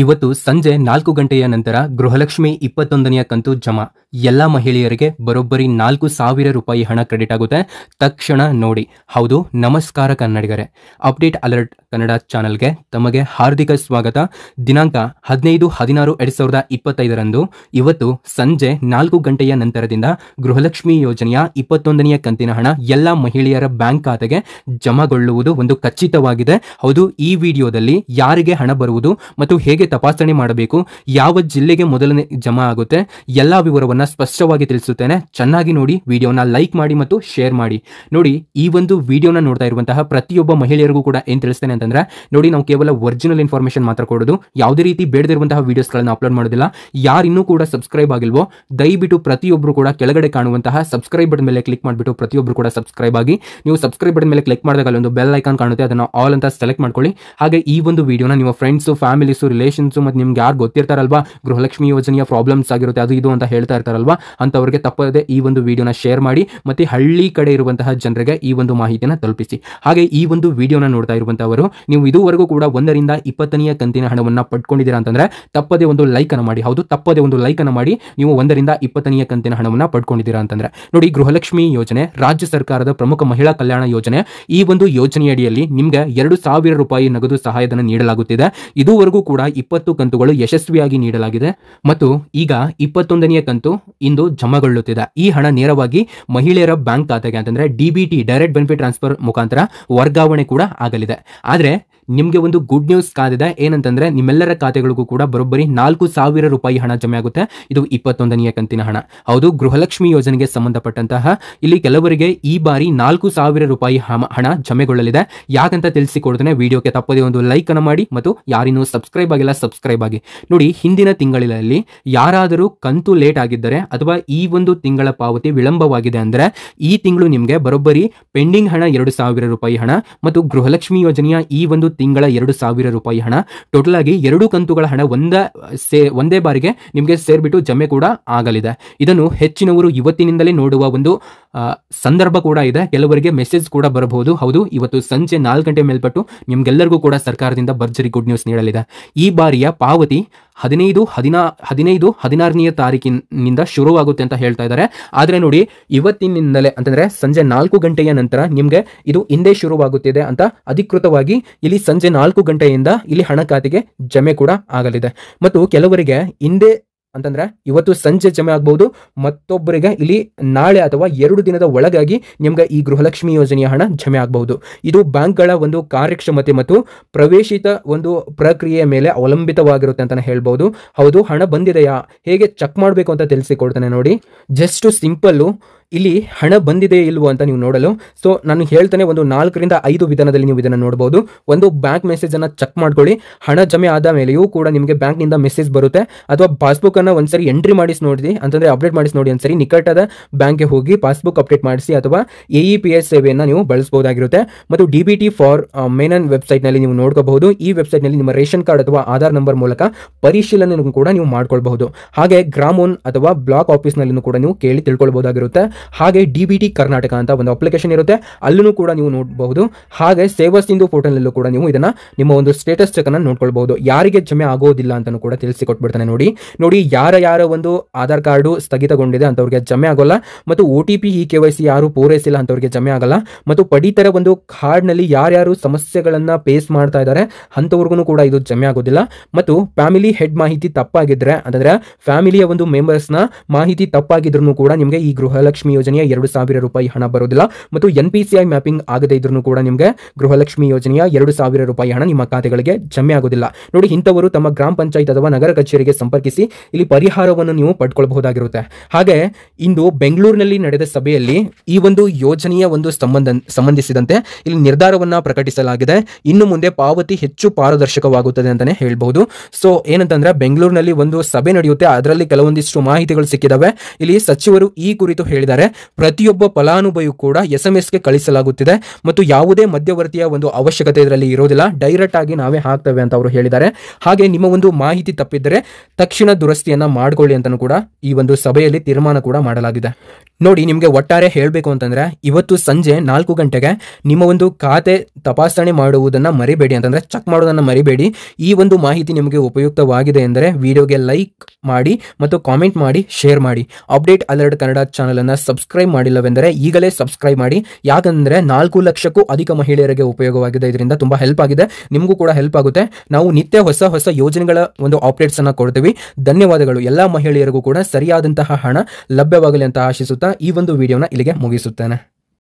ಇವತ್ತು ಸಂಜೆ 4 ಗಂಟೆಯ ನಂತರ ಗೃಹಲಕ್ಷ್ಮಿ 21ನೆಯ ಕಂತು ಜಮಾ. ಎಲ್ಲ ಮಹಿಳೆಯರಿಗೆ ಬರೋಬ್ಬರಿ 4,000 ರೂಪಾಯಿ ಹಣ ಕ್ರೆಡಿಟ್ ಆಗುತ್ತೆ. ತಕ್ಷಣ ನೋಡಿ. ಹೌದು, ನಮಸ್ಕಾರ ಕನ್ನಡಿಗರೇ. ಅಪ್ಡೇಟ್ ಅಲರ್ಟ್ ಕನ್ನಡ ಚಾನೆಲ್ಗೆ ತಮಗೆ ಹಾರ್ದಿಕ ಸ್ವಾಗತ. ದಿನಾಂಕ 15/16/2025 ಇವತ್ತು ಸಂಜೆ 4 ಗಂಟೆಯ ನಂತರದಿಂದ ಗೃಹಲಕ್ಷ್ಮಿ ಯೋಜನೆಯ 21ನೆಯ ಕಂತಿನ ಹಣ ಎಲ್ಲ ಮಹಿಳೆಯರ ಬ್ಯಾಂಕ್ ಖಾತೆಗೆ ಜಮಾಗೊಳ್ಳುವುದು ಒಂದು ಖಚಿತವಾಗಿದೆ. ಹೌದು, ಈ ವಿಡಿಯೋದಲ್ಲಿ ಯಾರಿಗೆ ಹಣ ಬರುವುದು ಮತ್ತು ಹೇಗೆ ತಪಾಸಣೆ ಮಾಡಬೇಕು, ಯಾವ ಜಿಲ್ಲೆಗೆ ಮೊದಲನೇ ಜಮಾ ಆಗುತ್ತೆ, ಎಲ್ಲಾ ವಿವರವನ್ನ ಸ್ಪಷ್ಟವಾಗಿ ತಿಳಿಸುತ್ತೇನೆ. ಚೆನ್ನಾಗಿ ನೋಡಿ, ವಿಡಿಯೋನ ಲೈಕ್ ಮಾಡಿ ಮತ್ತು ಶೇರ್ ಮಾಡಿ. ನೋಡಿ, ಈ ಒಂದು ವಿಡಿಯೋನ ನೋಡ್ತಾ ಇರುವಂತಹ ಪ್ರತಿಯೊಬ್ಬ ಮಹಿಳೆಯರಿಗೂ ಕೂಡ ಏನ್ ತಿಳಿಸ್ತೇನೆ ಅಂತಂದ್ರೆ, ನೋಡಿ, ನಾವು ಕೇವಲ ಒರಿಜಿನಲ್ ಇನ್ಫಾರ್ಮೇಶನ್ ಮಾತ್ರ ಕೊಡೋದು, ಯಾವುದೇ ರೀತಿ ಬೇಡದಿರುವಂತಹ ವಿಡಿಯೋಸ್ಗಳನ್ನ ಅಪ್ಲೋಡ್ ಮಾಡೋದಿಲ್ಲ. ಯಾರಿನ್ನೂ ಕೂಡ ಸಬ್ಸ್ಕ್ರೈಬ್ ಆಗಿಲ್ವೋ ದಯವಿಟ್ಟು ಪ್ರತಿಯೊಬ್ಬರು ಕೂಡ ಕೆಳಗಡೆ ಕಾಣುವಂತಹ ಸಬ್ಸ್ಕ್ರೈಬ್ ಬಟನ್ ಮೇಲೆ ಕ್ಲಿಕ್ ಮಾಡಿಬಿಟ್ಟು ಪ್ರತಿಯೊಬ್ಬರು ಕೂಡ ಸಬ್ಸ್ಕ್ರೈಬ್ ಆಗಿ. ನೀವು ಸಬ್ಸ್ಕ್ರೈಬ್ ಬಟನ್ ಮೇಲೆ ಕ್ಲಿಕ್ ಮಾಡಿದಾಗ ಒಂದು ಬೆಲ್ ಐಕಾನ್ ಕಾಣುತ್ತೆ, ಅದನ್ನ ಆಲ್ ಅಂತ ಸೆಲೆಕ್ಟ್ ಮಾಡ್ಕೊಳ್ಳಿ. ಹಾಗೆ ಈ ಒಂದು ವಿಡಿಯೋನ ನಿಮ್ಮ ಫ್ರೆಂಡ್ಸ್, ಫ್ಯಾಮಿಲೀಸ್, ರಿಲೇಷನ್ಸ್ ಮತ್ತು ನಿಮ್ಗೆ ಯಾರು ಗೊತ್ತಿರ್ತಾರಲ್ವಾ ಗೃಹಲಕ್ಷ್ಮಿ ಯೋಜನೆಯ ಪ್ರಾಬ್ಲಮ್ಸ್ ಆಗಿರುತ್ತೆ ಅದು ಇದು ಅಂತ ಹೇಳ್ತಾ ಇರ್ತಾರಲ್ವಾ, ಅಂತವರಿಗೆ ತಪ್ಪದೆ ಈ ಒಂದು ವಿಡಿಯೋನ ಶೇರ್ ಮಾಡಿ ಮತ್ತೆ ಹಳ್ಳಿ ಕಡೆ ಇರುವಂತಹ ಜನರಿಗೆ ಈ ಒಂದು ಮಾಹಿತಿನ ತಲುಪಿಸಿ. ಹಾಗೆ ಈ ಒಂದು ವಿಡಿಯೋನ ನೋಡ್ತಾ ಇರುವಂತಹವರು ನೀವು ಇದುವರೆಗೂ ಕೂಡ 1ರಿಂದ 20ನೆಯ ಕಂತಿನ ಹಣವನ್ನ ಪಡ್ಕೊಂಡಿದ್ದೀರಾ ಅಂತಂದ್ರೆ ತಪ್ಪದೆ ಒಂದು ಲೈಕ್ ಅನ್ನು ಮಾಡಿ. ಹೌದು, ತಪ್ಪದೆ ಒಂದು ಲೈಕ್ ಅನ್ನು ಮಾಡಿ. ನೀವು 1ರಿಂದ 20ನೆಯ ಕಂತಿನ ಹಣವನ್ನ ಪಡ್ಕೊಂಡಿದ್ದೀರಾ ಅಂತಂದ್ರೆ ನೋಡಿ, ಗೃಹಲಕ್ಷ್ಮಿ ಯೋಜನೆ ರಾಜ್ಯ ಸರ್ಕಾರದ ಪ್ರಮುಖ ಮಹಿಳಾ ಕಲ್ಯಾಣ ಯೋಜನೆ. ಈ ಒಂದು ಯೋಜನೆಯಡಿಯಲ್ಲಿ ನಿಮ್ಗೆ 2,000 ರೂಪಾಯಿ ನಗದು ಸಹಾಯಧನ ನೀಡಲಾಗುತ್ತಿದೆ. ಇದುವರೆಗೂ ಕೂಡ 20 ಕಂತುಗಳು ಯಶಸ್ವಿಯಾಗಿ ನೀಡಲಾಗಿದೆ ಮತ್ತು ಈಗ 21ನೆಯ ಕಂತು ಇಂದು ಜಮಾಗೊಳ್ಳುತ್ತಿದೆ. ಈ ಹಣ ನೇರವಾಗಿ ಮಹಿಳೆಯರ ಬ್ಯಾಂಕ್ ಖಾತೆಗೆ ಅಂತಂದ್ರೆ DBT ಡೈರೆಕ್ಟ್ ಬೆನಿಫಿಟ್ ಟ್ರಾನ್ಸ್ಫರ್ ಮುಖಾಂತರ ವರ್ಗಾವಣೆ ಕೂಡ ಆಗಲಿದೆ. ಆದ್ರೆ ನಿಮ್ಗೆ ಒಂದು ಗುಡ್ ನ್ಯೂಸ್ ಕಾದಿದೆ. ಏನಂತಂದ್ರೆ ನಿಮ್ಮೆಲ್ಲರ ಖಾತೆಗಳಿಗೂ ಕೂಡ ಬರೋಬ್ಬರಿ 4,000 ರೂಪಾಯಿ ಹಣ ಜಮೆ ಆಗುತ್ತೆ. ಇದು 21ನೆಯ ಕಂತಿನ ಹಣ. ಹೌದು, ಗೃಹಲಕ್ಷ್ಮಿ ಯೋಜನೆಗೆ ಸಂಬಂಧಪಟ್ಟಂತಹ ಇಲ್ಲಿ ಕೆಲವರಿಗೆ ಈ ಬಾರಿ 4,000 ರೂಪಾಯಿ ಹಣ ಜಮೆಗೊಳ್ಳಲಿದೆ. ಯಾಕಂತ ತಿಳಿಸಿಕೊಡ್ತೇನೆ. ವಿಡಿಯೋಗೆ ತಪ್ಪದೇ ಒಂದು ಲೈಕ್ ಅನ್ನು ಮಾಡಿ ಮತ್ತು ಯಾರಿನ್ನೂ ಸಬ್ಸ್ಕ್ರೈಬ್ ಆಗಿಲ್ಲ ಸಬ್ಸ್ಕ್ರೈಬ್ ಆಗಿ. ನೋಡಿ, ಹಿಂದಿನ ತಿಂಗಳಲ್ಲಿ ಯಾರಾದರೂ ಕಂತು ಲೇಟ್ ಆಗಿದ್ದರೆ ಅಥವಾ ಈ ಒಂದು ತಿಂಗಳ ಪಾವತಿ ವಿಳಂಬವಾಗಿದೆ ಅಂದ್ರೆ ಈ ತಿಂಗಳು ನಿಮ್ಗೆ ಬರೋಬ್ಬರಿ ಪೆಂಡಿಂಗ್ ಹಣ 2,000 ರೂಪಾಯಿ ಹಣ ಮತ್ತು ಗೃಹಲಕ್ಷ್ಮಿ ಯೋಜನೆಯ ಈ ಒಂದು ತಿಂಗಳ 2,000 ರೂಪಾಯಿ ಹಣ, ಟೋಟಲ್ ಆಗಿ 2 ಕಂತುಗಳ ಹಣ ಒಂದೇ ಬಾರಿಗೆ ನಿಮಗೆ ಸೇರ್ಬಿಟ್ಟು ಜಮೆ ಕೂಡ ಆಗಲಿದೆ. ಇದನ್ನು ಹೆಚ್ಚಿನವರು ಇವತ್ತಿನಿಂದಲೇ ನೋಡುವ ಒಂದು ಸಂದರ್ಭ ಕೂಡ ಇದೆ. ಕೆಲವರಿಗೆ ಮೆಸೇಜ್ ಕೂಡ ಬರಬಹುದು. ಹೌದು, ಇವತ್ತು ಸಂಜೆ 4 ಗಂಟೆ ಮೇಲ್ಪಟ್ಟು ನಿಮ್ಗೆಲ್ಲರಿಗೂ ಕೂಡ ಸರ್ಕಾರದಿಂದ ಭರ್ಜರಿ ಗುಡ್ ನ್ಯೂಸ್ ನೀಡಲಿದೆ. ಈ ಬಾರಿಯ ಪಾವತಿ 15-16ನೇ ತಾರೀಕಿನಿಂದ ಶುರುವಾಗುತ್ತೆ ಅಂತ ಹೇಳ್ತಾ ಇದ್ದಾರೆ. ಆದ್ರೆ ನೋಡಿ, ಇವತ್ತಿನಿಂದಲೇ ಅಂತಂದ್ರೆ ಸಂಜೆ 4 ಗಂಟೆಯ ನಂತರ ನಿಮ್ಗೆ ಇದು ಹಿಂದೆ ಶುರುವಾಗುತ್ತಿದೆ ಅಂತ ಅಧಿಕೃತವಾಗಿ ಇಲ್ಲಿ ಸಂಜೆ 4 ಗಂಟೆಯಿಂದ ಇಲ್ಲಿ ಹಣ ಖಾತೆಗೆ ಜಮೆ ಕೂಡ ಆಗಲಿದೆ. ಮತ್ತು ಕೆಲವರಿಗೆ ಹಿಂದೆ ಅಂತಂದ್ರೆ ಇವತ್ತು ಸಂಜೆ ಜಮೆ ಆಗಬಹುದು, ಮತ್ತೊಬ್ಬರಿಗೆ ಇಲ್ಲಿ ನಾಳೆ ಅಥವಾ 2 ದಿನದ ಒಳಗಾಗಿ ನಿಮ್ಗೆ ಈ ಗೃಹಲಕ್ಷ್ಮಿ ಯೋಜನೆಯ ಹಣ ಜಮೆ ಆಗಬಹುದು. ಇದು ಬ್ಯಾಂಕ್ಗಳ ಒಂದು ಕಾರ್ಯಕ್ಷಮತೆ ಮತ್ತು ಪ್ರವೇಶಿತ ಒಂದು ಪ್ರಕ್ರಿಯೆಯ ಮೇಲೆ ಅವಲಂಬಿತವಾಗಿರುತ್ತೆ ಅಂತಾನೆ ಹೇಳ್ಬಹುದು. ಹೌದು, ಹಣ ಬಂದಿದೆಯಾ ಹೇಗೆ ಚೆಕ್ ಮಾಡಬೇಕು ಅಂತ ತಿಳಿಸಿಕೊಡ್ತಾನೆ. ನೋಡಿ, ಜಸ್ಟ್ ಸಿಂಪಲ್ ಇಲ್ಲಿ ಹಣ ಬಂದಿದೆ ಇಲ್ವೋ ಅಂತ ನೀವು ನೋಡಲು. ಸೊ ನಾನು ಹೇಳ್ತೇನೆ, ಒಂದು 4ರಿಂದ 5 ವಿಧಾನದಲ್ಲಿ ನೀವು ಇದನ್ನು ನೋಡಬಹುದು. ಒಂದು ಬ್ಯಾಂಕ್ ಮೆಸೇಜ್ ಅನ್ನ ಚೆಕ್ ಮಾಡ್ಕೊಳ್ಳಿ. ಹಣ ಜಮೆ ಆದ ಮೇಲೆಯೂ ಕೂಡ ನಿಮಗೆ ಬ್ಯಾಂಕ್ ನಿಂದ ಮೆಸೇಜ್ ಬರುತ್ತೆ. ಅಥವಾ ಪಾಸ್ಬುಕ್ ಅನ್ನ ಒಂದ್ಸರಿ ಎಂಟ್ರಿ ಮಾಡಿಸಿ ನೋಡಿ, ಅಂತಂದ್ರೆ ಅಪ್ಡೇಟ್ ಮಾಡಿಸಿ ನೋಡಿ. ಒಂದ್ಸರಿ ನಿಕಟದ ಬ್ಯಾಂಕ್ಗೆ ಹೋಗಿ ಪಾಸ್ಬುಕ್ ಅಪ್ಡೇಟ್ ಮಾಡಿಸಿ ಅಥವಾ AEPS ಸೇವೆಯನ್ನ ನೀವು ಬಳಸಬಹುದಾಗಿರುತ್ತೆ. ಮತ್ತು DBT ಫಾರ್ ಮೇನನ್ ವೆಬ್ಸೈಟ್ ನಲ್ಲಿ ನೀವು ನೋಡ್ಕೋಬಹುದು. ಈ ವೆಬ್ಸೈಟ್ ನಲ್ಲಿ ನಿಮ್ಮ ರೇಷನ್ ಕಾರ್ಡ್ ಅಥವಾ ಆಧಾರ್ ನಂಬರ್ ಮೂಲಕ ಪರಿಶೀಲನೆ ಕೂಡ ನೀವು ಮಾಡ್ಕೊಳ್ಬಹುದು. ಹಾಗೆ ಗ್ರಾಮೋನ್ ಅಥವಾ ಬ್ಲಾಕ್ ಆಫೀಸ್ ನಲ್ಲಿ ಕೂಡ ನೀವು ಕೇಳಿ ತಿಳ್ಕೊಳ್ಬಹುದಾಗಿರುತ್ತೆ. ಹಾಗೆ DBT ಕರ್ನಾಟಕ ಅಂತ ಒಂದು ಅಪ್ಲಿಕೇಶನ್ ಇರುತ್ತೆ, ಅಲ್ಲೂ ಕೂಡ ನೀವು ನೋಡಬಹುದು. ಹಾಗೆ ಸೇವಾ ಸಿಂಧು ಪೋರ್ಟಲ್ ನಲ್ಲೂ ಕೂಡ ನೀವು ಇದನ್ನ ನಿಮ್ಮ ಒಂದು ಸ್ಟೇಟಸ್ ಚೆಕ್ ಅನ್ನ ನೋಡ್ಕೊಳ್ಬಹುದು. ಯಾರಿಗೆ ಜಮೆ ಆಗೋದಿಲ್ಲ ಅಂತ ಕೂಡ ತಿಳಿಸಿಕೊಟ್ಬಿಡ್ತಾನೆ. ನೋಡಿ, ಯಾರ ಒಂದು ಆಧಾರ್ ಕಾರ್ಡು ಸ್ಥಗಿತಗೊಂಡಿದೆ ಅಂತವ್ರಿಗೆ ಜಮೆ ಆಗೋಲ್ಲ. ಮತ್ತು OTP KYC ಯಾರು ಪೂರೈಸಿಲ್ಲ ಅಂತವ್ರಿಗೆ ಜಮೆ ಆಗಲ್ಲ. ಮತ್ತು ಪಡಿತರ ಒಂದು ಕಾರ್ಡ್ ನಲ್ಲಿ ಯಾರ್ಯಾರು ಸಮಸ್ಯೆಗಳನ್ನ ಫೇಸ್ ಮಾಡ್ತಾ ಇದ್ದಾರೆ ಅಂತವ್ರಿಗೂ ಕೂಡ ಇದು ಜಮೆ ಆಗೋದಿಲ್ಲ. ಮತ್ತು ಫ್ಯಾಮಿಲಿ ಹೆಡ್ ಮಾಹಿತಿ ತಪ್ಪಾಗಿದ್ರೆ ಅಂತಂದ್ರೆ ಫ್ಯಾಮಿಲಿಯ ಒಂದು ಮೆಂಬರ್ಸ್ ನ ಮಾಹಿತಿ ತಪ್ಪಾಗಿದ್ರು ಕೂಡ ನಿಮಗೆ ಈ ಗೃಹಲಕ್ಷ್ಮಿ ಯೋಜನೆಯ 2,000 ರೂಪಾಯಿ ಹಣ ಬರೋದಿಲ್ಲ. ಮತ್ತು NPCI ಮ್ಯಾಪಿಂಗ್ ಆಗದೆ ಇದ್ರೂ ಕೂಡ ನಿಮಗೆ ಗೃಹಲಕ್ಷ್ಮಿ ಯೋಜನೆಯ 2,000 ರೂಪಾಯಿ ಹಣ ನಿಮ್ಮ ಖಾತೆಗಳಿಗೆ ಜಮೆ ಆಗೋದಿಲ್ಲ. ನೋಡಿ, ಇಂಥವರು ತಮ್ಮ ಗ್ರಾಮ ಪಂಚಾಯತ್ ಅಥವಾ ನಗರ ಕಚೇರಿಗೆ ಸಂಪರ್ಕಿಸಿ ಇಲ್ಲಿ ಪರಿಹಾರವನ್ನು ನೀವು ಪಡ್ಕೊಳ್ಬಹುದಾಗಿರುತ್ತೆ. ಹಾಗೆ ಇಂದು ಬೆಂಗಳೂರಿನಲ್ಲಿ ನಡೆದ ಸಭೆಯಲ್ಲಿ ಈ ಒಂದು ಯೋಜನೆಯ ಒಂದು ಸಂಬಂಧಿಸಿದಂತೆ ಇಲ್ಲಿ ನಿರ್ಧಾರವನ್ನ ಪ್ರಕಟಿಸಲಾಗಿದೆ. ಇನ್ನು ಮುಂದೆ ಪಾವತಿ ಹೆಚ್ಚು ಪಾರದರ್ಶಕವಾಗುತ್ತದೆ ಅಂತಾನೆ ಹೇಳ್ಬಹುದು. ಸೊ ಏನಂತಂದ್ರೆ ಬೆಂಗಳೂರಿನಲ್ಲಿ ಒಂದು ಸಭೆ ನಡೆಯುತ್ತೆ, ಅದರಲ್ಲಿ ಕೆಲವೊಂದಿಷ್ಟು ಮಾಹಿತಿಗಳು ಸಿಕ್ಕಿದಾವೆ. ಇಲ್ಲಿ ಸಚಿವರು ಈ ಕುರಿತು ಹೇಳಿದ್ದಾರೆ. ಹೇಳಿದ್ದಾರೆ. ಪ್ರತಿಯೊಬ್ಬ ಫಲಾನುಭವಿಯೂ ಕೂಡ SMS-ಗೆ ಕಳಿಸಲಾಗುತ್ತಿದೆ ಮತ್ತು ಯಾವುದೇ ಮಧ್ಯವರ್ತಿಯ ಒಂದು ಅವಶ್ಯಕತೆ ಇದರಲ್ಲಿ ಇರೋದಿಲ್ಲ. ಡೈರೆಕ್ಟ್ ಆಗಿ ನಾವೇ ಹಾಕ್ತೇವೆ ಅಂತ ಅವರು ಹೇಳಿದ್ದಾರೆ. ಹಾಗೆ ನಿಮ್ಮ ಒಂದು ಮಾಹಿತಿ ತಪ್ಪಿದ್ದರೆ ತಕ್ಷಣ ದುರಸ್ತಿಯನ್ನ ಮಾಡಿಕೊಳ್ಳಿ ಅಂತಲೂ ಕೂಡ ಈ ಒಂದು ಸಭೆಯಲ್ಲಿ ತೀರ್ಮಾನ ಕೂಡ ಮಾಡಲಾಗಿದೆ. ನೋಡಿ, ನಿಮಗೆ ಒಟ್ಟಾರೆ ಹೇಳಬೇಕು ಅಂತಂದ್ರೆ ಇವತ್ತು ಸಂಜೆ 4 ಗಂಟೆಗೆ ನಿಮ್ಮ ಒಂದು ಖಾತೆ ತಪಾಸಣೆ ಮಾಡುವುದನ್ನು ಮರಿಬೇಡಿ, ಅಂತಂದ್ರೆ ಚೆಕ್ ಮಾಡೋದನ್ನು ಮರಿಬೇಡಿ. ಈ ಒಂದು ಮಾಹಿತಿ ನಿಮಗೆ ಉಪಯುಕ್ತವಾಗಿದೆ ಎಂದರೆ ವಿಡಿಯೋಗೆ ಲೈಕ್ ಮಾಡಿ ಮತ್ತು ಕಾಮೆಂಟ್ ಮಾಡಿ, ಶೇರ್ ಮಾಡಿ. ಅಪ್ಡೇಟ್ ಅಲರ್ಟ್ ಕನ್ನಡ ಚಾನಲ್ ಅನ್ನು ಸಬ್ಸ್ಕ್ರೈಬ್ ಮಾಡಿಲ್ಲವೆಂದರೆ ಈಗಲೇ ಸಬ್ಸ್ಕ್ರೈಬ್ ಮಾಡಿ. ಯಾಕಂದ್ರೆ 4 ಲಕ್ಷಕ್ಕೂ ಅಧಿಕ ಮಹಿಳೆಯರಿಗೆ ಉಪಯೋಗವಾಗಿದೆ. ಇದರಿಂದ ತುಂಬಾ ಹೆಲ್ಪ್ ಆಗಿದೆ, ನಿಮಗೂ ಕೂಡ ಹೆಲ್ಪ್ ಆಗುತ್ತೆ. ನಾವು ನಿತ್ಯ ಹೊಸ ಯೋಜನೆಗಳ ಒಂದು ಅಪ್ಡೇಟ್ಸ್ ಅನ್ನ ಕೊಡ್ತೀವಿ. ಧನ್ಯವಾದಗಳು. ಎಲ್ಲಾ ಮಹಿಳೆಯರಿಗೂ ಕೂಡ ಸರಿಯಾದಂತಹ ಹಣ ಲಭ್ಯವಾಗಲಿ ಅಂತ ಆಶಿಸುತ್ತಾ ಈ ಒಂದು ವಿಡಿಯೋನ ಇಲ್ಲಿಗೆ ಮುಗಿಸುತ್ತೇನೆ.